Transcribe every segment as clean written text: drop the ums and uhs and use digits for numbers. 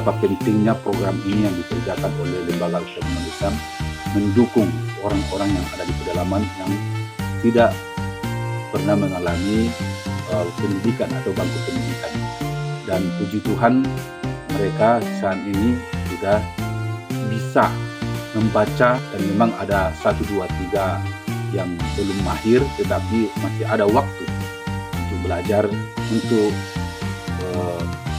betapa pentingnya program ini yang dikerjakan oleh Lembaga Al-Quran Islam mendukung orang-orang yang ada di pedalaman yang tidak pernah mengalami pendidikan atau bangku pendidikan. Dan puji Tuhan mereka saat ini sudah bisa membaca, dan memang ada 1, 2, 3 yang belum mahir, tetapi masih ada waktu untuk belajar, untuk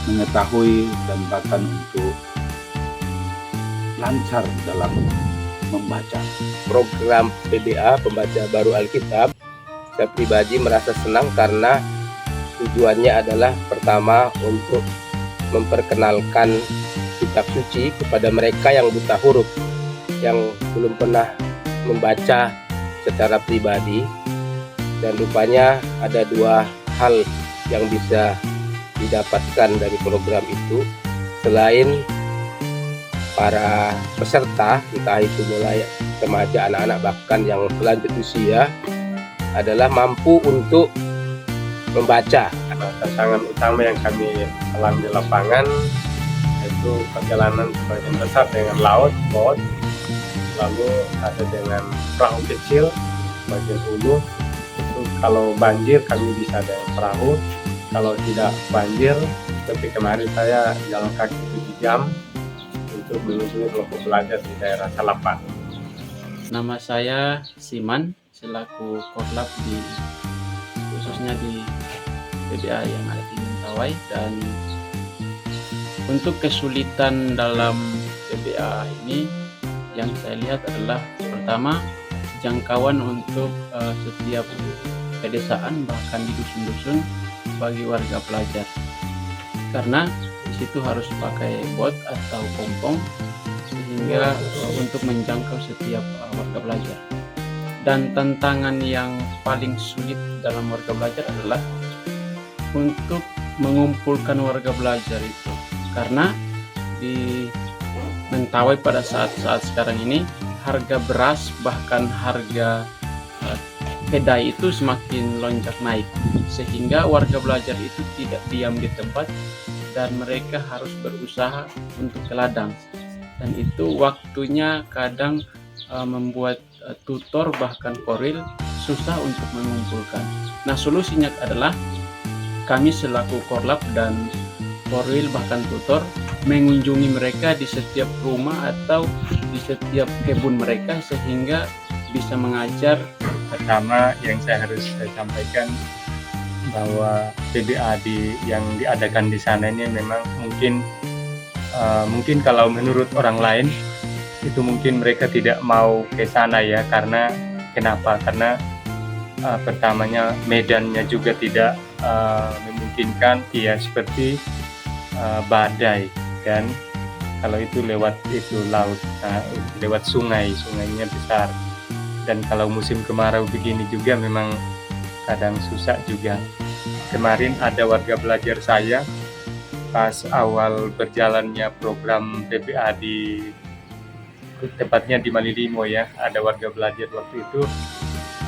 mengetahui dan bahkan untuk lancar dalam membaca. Program PBA Pembaca Baru Alkitab, saya pribadi merasa senang karena tujuannya adalah pertama untuk memperkenalkan kitab suci kepada mereka yang buta huruf, yang belum pernah membaca secara pribadi. Dan rupanya ada 2 hal yang bisa didapatkan dari program itu. Selain para peserta, entah itu mulai remaja, anak-anak, bahkan yang lanjut usia, adalah mampu untuk membaca. Tantangan utama yang kami alami di lapangan yaitu perjalanan sebagian besar dengan laut, bot, lalu ada dengan perahu kecil bagian hulu. Itu kalau banjir kami bisa dengan perahu, kalau tidak banjir seperti kemarin saya jalan kaki 7 jam untuk mengunjungi kelompok belajar di daerah Salapan. Nama saya Siman, selaku korlap khususnya di PBA yang ada di Mentawai. Dan untuk kesulitan dalam PBA ini yang saya lihat adalah pertama, jangkauan untuk setiap pedesaan bahkan di dusun-dusun bagi warga pelajar, karena di situ harus pakai bot atau pompong sehingga untuk menjangkau setiap warga pelajar. Dan tantangan yang paling sulit dalam warga belajar adalah untuk mengumpulkan warga belajar itu, karena di Mentawai pada saat sekarang ini harga beras bahkan harga kedelai itu semakin lonjak naik, sehingga warga belajar itu tidak diam di tempat dan mereka harus berusaha untuk ke ladang, dan itu waktunya kadang membuat tutor bahkan koril susah untuk mengumpulkan. Nah, solusinya adalah kami selaku korlap dan korwil bahkan tutor mengunjungi mereka di setiap rumah atau di setiap kebun mereka sehingga bisa mengajar. Pertama yang saya harus sampaikan bahwa PBA yang diadakan di sana ini memang mungkin kalau menurut orang lain itu mungkin mereka tidak mau ke sana ya, karena kenapa? Karena pertamanya medannya juga tidak memungkinkan, ya seperti badai kan, kalau itu lewat laut, lewat sungainya besar, dan kalau musim kemarau begini juga memang kadang susah juga. Kemarin ada warga belajar saya pas awal berjalannya program PBA tepatnya di Malilimo ya, ada warga belajar waktu itu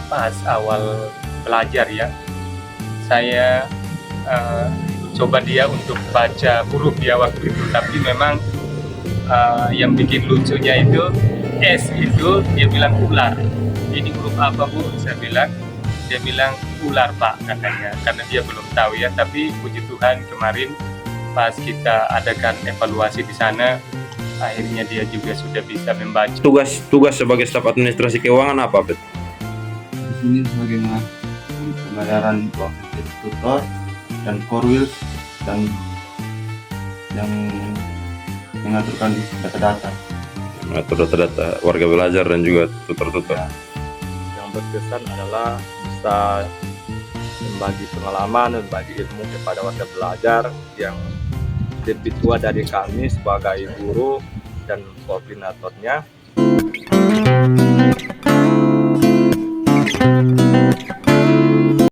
pas awal belajar ya, saya coba dia untuk baca huruf ya waktu itu, tapi memang yang bikin lucunya itu S itu dia bilang ular. Ini huruf apa Bu? Dia bilang ular Pak katanya, karena dia belum tahu ya. Tapi puji Tuhan kemarin pas kita adakan evaluasi di sana, akhirnya dia juga sudah bisa membaca. Tugas sebagai staf administrasi keuangan apa, Bet? Di sini sebagai pembayaran tutor dan korwil dan yang mengaturkan data-data. Mengatur data-data warga belajar dan juga tutor-tutor. Ya. Yang berkesan adalah bisa membagi pengalaman, membagi ilmu kepada warga belajar yang lebih tua dari kami sebagai guru dan koordinatornya.